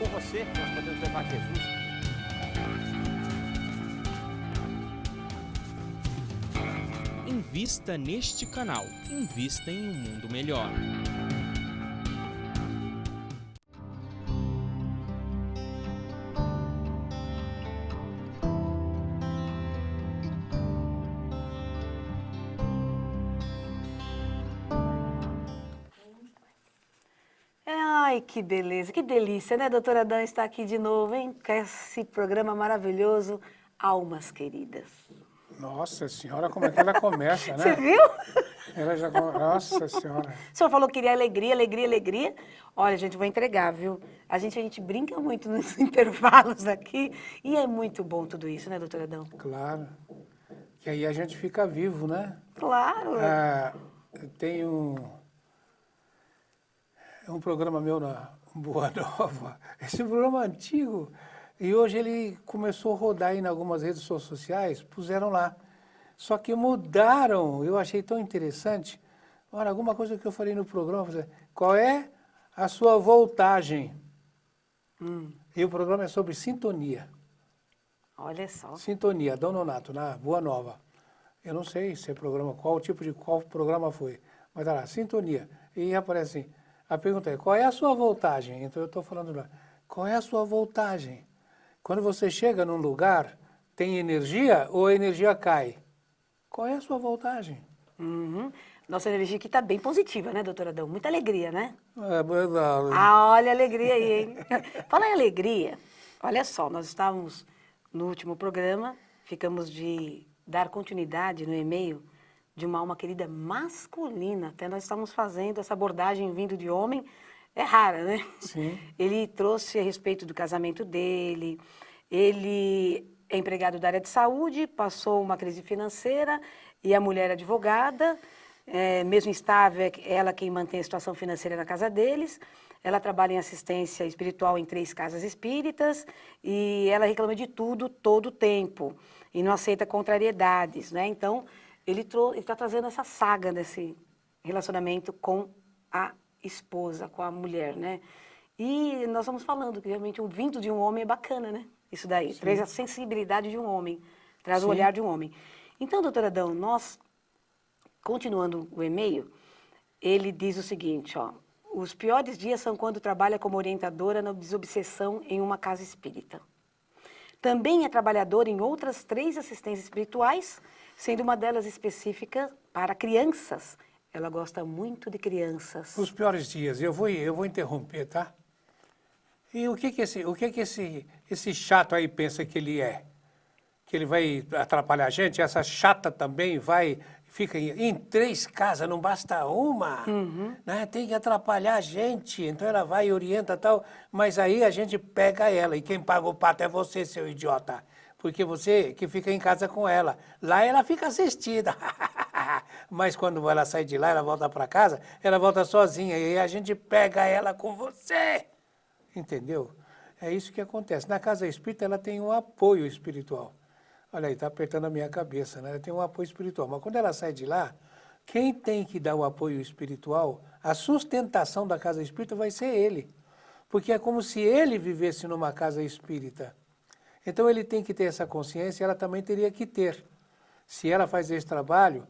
com você nós podemos levar Jesus. Invista neste canal. Invista em um mundo melhor. Ai, que beleza, que delícia, né, doutora Dan, estar aqui de novo, hein? Com esse programa maravilhoso, Almas Queridas. Nossa senhora, como é que ela começa, Você né? viu? Ela já... Nossa senhora. O senhor falou que queria alegria, alegria, alegria. Olha, gente, vou entregar, viu? A gente brinca muito nos intervalos aqui e é muito bom tudo isso, né, doutora Adão? Claro. Que aí a gente fica vivo, né? Claro. Tem um programa meu na Boa Nova. Esse programa é antigo. E hoje ele começou a rodar aí em algumas redes sociais, puseram lá. Só que mudaram, eu achei tão interessante. Olha, alguma coisa que eu falei no programa, qual é a sua voltagem? E o programa é sobre sintonia. Olha só. Sintonia, Dom Nonato, na Boa Nova. Eu não sei se é programa, qual programa foi, mas tá lá, sintonia. E aparece assim, a pergunta é, qual é a sua voltagem? Então eu estou falando lá, qual é a sua voltagem? Quando você chega num lugar, tem energia ou a energia cai? Qual é a sua voltagem? Uhum. Nossa energia aqui está bem positiva, né, doutora Adão? Muita alegria, né? É verdade. Ah, olha a alegria aí, hein? Fala em alegria, olha só, nós estávamos no último programa, ficamos de dar continuidade no e-mail de uma alma querida masculina, até nós estamos fazendo essa abordagem vindo de homem, é rara, né? Sim. Ele trouxe a respeito do casamento dele, ele é empregado da área de saúde, passou uma crise financeira e a mulher é advogada, mesmo estável, é ela quem mantém a situação financeira na casa deles. Ela trabalha em assistência espiritual em 3 casas espíritas e ela reclama de tudo, todo o tempo, e não aceita contrariedades, né? Então, ele está trazendo essa saga desse relacionamento com a esposa, com a mulher, né? E nós estamos falando que realmente o vindo de um homem é bacana, né? Isso daí, traz a sensibilidade de um homem, traz o olhar de um homem. Então, doutora Adão, nós, continuando o e-mail, ele diz o seguinte, ó, os piores dias são quando trabalha como orientadora na desobsessão em uma casa espírita. Também é trabalhadora em outras 3 assistências espirituais, sendo uma delas específica para crianças. Ela gosta muito de crianças. Os piores dias, eu vou interromper, tá? E o que esse chato aí pensa que ele é? Que ele vai atrapalhar a gente? Essa chata também fica em 3 casas, não basta uma, né? Tem que atrapalhar a gente, então ela vai e orienta tal, mas aí a gente pega ela, e quem paga o pato é você, seu idiota, porque você que fica em casa com ela, lá ela fica assistida, mas quando ela sai de lá, ela volta para casa, ela volta sozinha, e aí a gente pega ela com você, entendeu? É isso que acontece. Na casa espírita ela tem um apoio espiritual. Olha aí, está apertando a minha cabeça, né? Ela tem um apoio espiritual. Mas quando ela sai de lá, quem tem que dar o apoio espiritual, a sustentação da casa espírita vai ser ele. Porque é como se ele vivesse numa casa espírita. Então ele tem que ter essa consciência, ela também teria que ter. Se ela faz esse trabalho,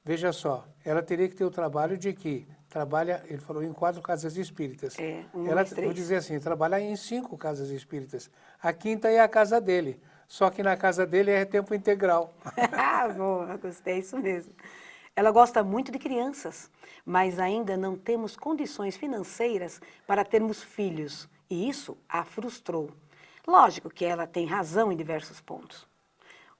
veja só, ela teria que ter o trabalho de que trabalha, ele falou, em 4 casas espíritas. Ela, vou dizer assim, trabalha em 5 casas espíritas. A 5ª é a casa dele. Só que na casa dele é tempo integral. Boa, gostei, isso mesmo. Ela gosta muito de crianças, mas ainda não temos condições financeiras para termos filhos, e isso a frustrou. Lógico que ela tem razão em diversos pontos.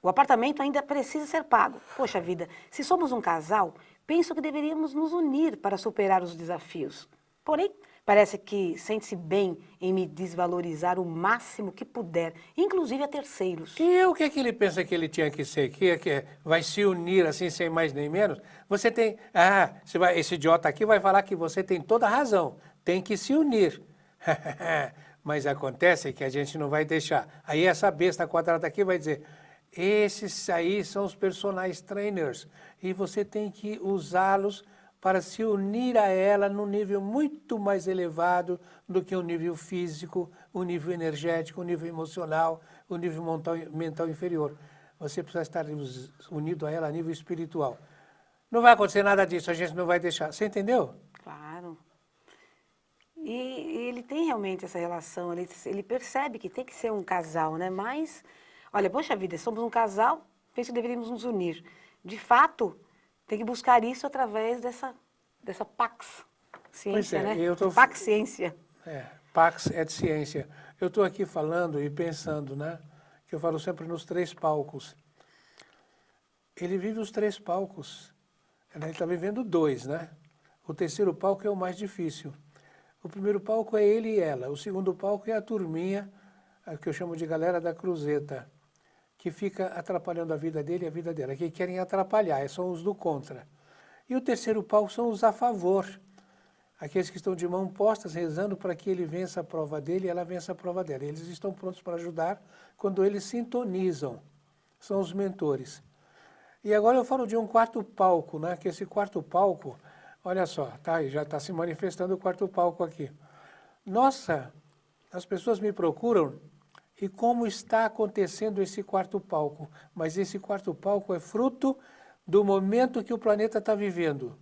O apartamento ainda precisa ser pago. Poxa vida, se somos um casal, penso que deveríamos nos unir para superar os desafios. Porém, parece que sente-se bem em me desvalorizar o máximo que puder, inclusive a terceiros. E o que ele pensa que ele tinha que ser? Que vai se unir assim, sem mais nem menos? Você tem... esse idiota aqui vai falar que você tem toda a razão. Tem que se unir. Mas acontece que a gente não vai deixar. Aí essa besta quadrada aqui vai dizer... Esses aí são os personagens trainers. E você tem que usá-los para se unir a ela num nível muito mais elevado do que o nível físico, o nível energético, o nível emocional, o nível mental inferior. Você precisa estar unido a ela a nível espiritual. Não vai acontecer nada disso, a gente não vai deixar. Você entendeu? Claro. E ele tem realmente essa relação, ele percebe que tem que ser um casal, né? Mas, olha, poxa vida, somos um casal, penso que deveríamos nos unir. De fato, tem que buscar isso através dessa pax ciência, né? Pax ciência. Pax et ciência. Eu estou aqui falando e pensando, né? Que eu falo sempre nos 3 palcos. Ele vive os 3 palcos. Ele está vivendo 2, né? O terceiro palco é o mais difícil. O primeiro palco é ele e ela. O segundo palco é a turminha, que eu chamo de galera da cruzeta, que fica atrapalhando a vida dele e a vida dela, que querem atrapalhar, são os do contra. E o terceiro palco são os a favor, aqueles que estão de mão postas, rezando para que ele vença a prova dele e ela vença a prova dela. Eles estão prontos para ajudar quando eles sintonizam, são os mentores. E agora eu falo de um quarto palco, né? Que esse quarto palco, olha só, tá, já está se manifestando o quarto palco aqui. Nossa, as pessoas me procuram e como está acontecendo esse quarto palco. Mas esse quarto palco é fruto do momento que o planeta está vivendo.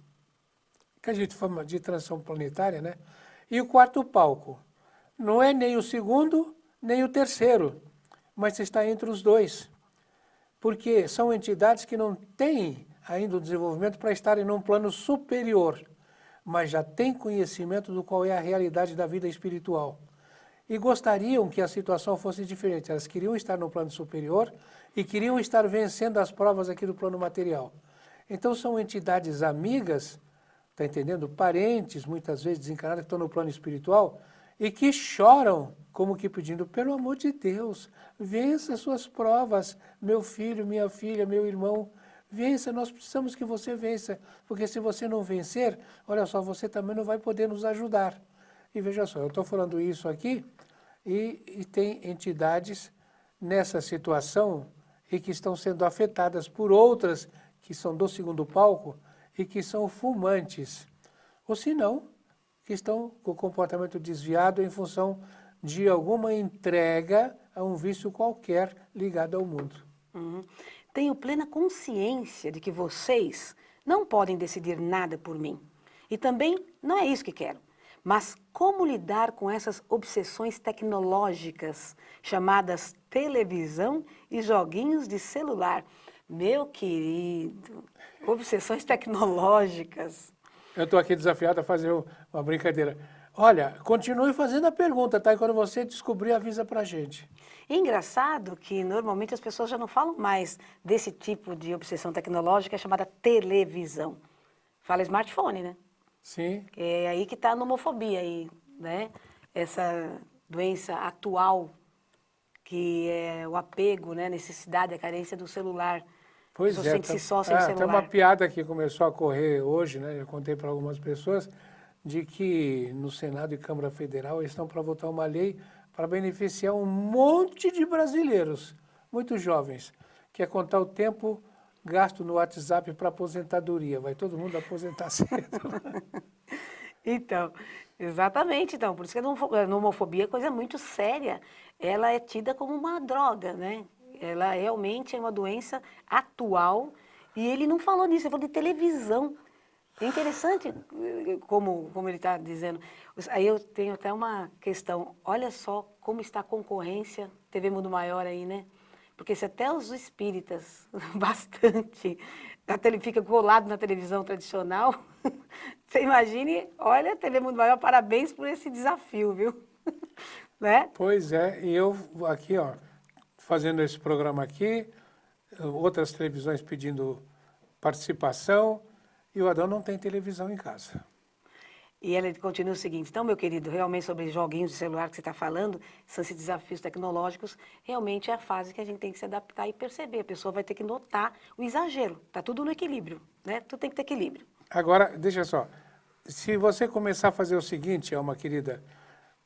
Que a gente chama de transição planetária, né? E o quarto palco não é nem o segundo, nem o terceiro, mas está entre os 2. Porque são entidades que não têm ainda o desenvolvimento para estarem num plano superior, mas já têm conhecimento do qual é a realidade da vida espiritual. E gostariam que a situação fosse diferente. Elas queriam estar no plano superior e queriam estar vencendo as provas aqui do plano material. Então são entidades amigas, está entendendo? Parentes, muitas vezes desencarnadas, que estão no plano espiritual e que choram, como que pedindo, pelo amor de Deus, vença suas provas, meu filho, minha filha, meu irmão, vença, nós precisamos que você vença, porque se você não vencer, olha só, você também não vai poder nos ajudar. E veja só, eu estou falando isso aqui e tem entidades nessa situação e que estão sendo afetadas por outras que são do segundo palco e que são fumantes, ou se não, que estão com o comportamento desviado em função de alguma entrega a um vício qualquer ligado ao mundo. Tenho plena consciência de que vocês não podem decidir nada por mim. E também não é isso que quero. Mas como lidar com essas obsessões tecnológicas chamadas televisão e joguinhos de celular? Meu querido, obsessões tecnológicas. Eu estou aqui desafiado a fazer uma brincadeira. Olha, continue fazendo a pergunta, tá? E quando você descobrir, avisa pra gente. É engraçado que normalmente as pessoas já não falam mais desse tipo de obsessão tecnológica chamada televisão. Fala smartphone, né? Sim. É aí que está a nomofobia aí, né? Essa doença atual que é o apego, né? A necessidade, a carência do celular. Pois a pessoa sente-se só sem tem celular. uma piada que começou a correr hoje, né? Eu contei para algumas pessoas, de que no Senado e Câmara Federal eles estão para votar uma lei para beneficiar um monte de brasileiros, muito jovens, que é contar o tempo gasto no WhatsApp para aposentadoria. Vai todo mundo aposentar cedo. Então, exatamente. Então, por isso que a nomofobia é coisa muito séria. Ela é tida como uma droga, né? Ela realmente é uma doença atual. E ele não falou nisso, ele falou de televisão. É interessante como ele está dizendo. Aí eu tenho até uma questão. Olha só como está a concorrência, TV Mundo Maior aí, né? Porque se até os espíritas, bastante, fica colado na televisão tradicional, você imagine, olha, TV Mundo Maior, parabéns por esse desafio, viu? Né? Pois é, e eu aqui, ó, fazendo esse programa aqui, outras televisões pedindo participação, e o Adão não tem televisão em casa. E ela continua o seguinte, então, meu querido, realmente sobre joguinhos de celular que você está falando, são esses desafios tecnológicos, realmente é a fase que a gente tem que se adaptar e perceber. A pessoa vai ter que notar o exagero. Está tudo no equilíbrio, né? Tudo tem que ter equilíbrio. Agora, deixa só, se você começar a fazer o seguinte, Alma querida,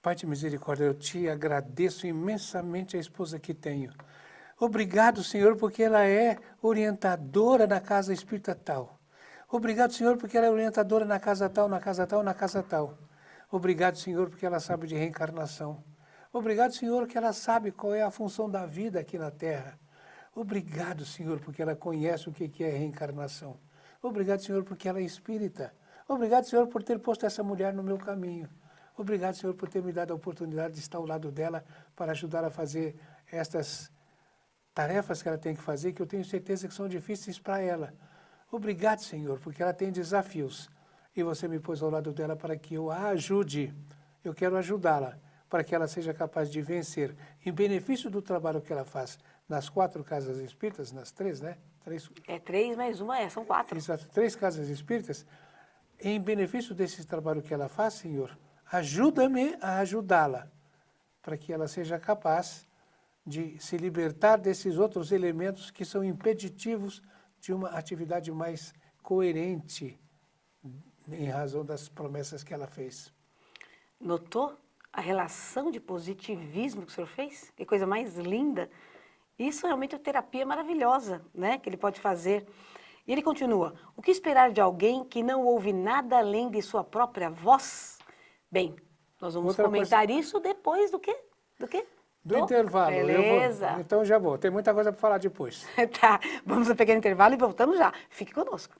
Pai de misericórdia, eu te agradeço imensamente a esposa que tenho. Obrigado, Senhor, porque ela é orientadora na casa espírita tal. Obrigado, Senhor, porque ela é orientadora na casa tal, na casa tal, na casa tal. Obrigado, Senhor, porque ela sabe de reencarnação. Obrigado, Senhor, que ela sabe qual é a função da vida aqui na Terra. Obrigado, Senhor, porque ela conhece o que é reencarnação. Obrigado, Senhor, porque ela é espírita. Obrigado, Senhor, por ter posto essa mulher no meu caminho. Obrigado, Senhor, por ter me dado a oportunidade de estar ao lado dela para ajudar a fazer estas tarefas que ela tem que fazer, que eu tenho certeza que são difíceis para ela. Obrigado, Senhor, porque ela tem desafios. E você me pôs ao lado dela para que eu a ajude. Eu quero ajudá-la, para que ela seja capaz de vencer, em benefício do trabalho que ela faz nas 4 casas espíritas, nas 3, né? 3, É 3 mais uma, são 4. exato, 3 casas espíritas. Em benefício desse trabalho que ela faz, Senhor, ajuda-me a ajudá-la, para que ela seja capaz de se libertar desses outros elementos que são impeditivos de uma atividade mais coerente, em razão das promessas que ela fez. Notou a relação de positivismo que o senhor fez? Que coisa mais linda. Isso realmente é uma terapia maravilhosa, né, que ele pode fazer. E ele continua, o que esperar de alguém que não ouve nada além de sua própria voz? Bem, nós vamos Outra comentar isso depois do quê? Do quê? Do intervalo. Beleza. Então já vou. Tem muita coisa para falar depois. Tá, vamos a um pequeno intervalo e voltamos já. Fique conosco.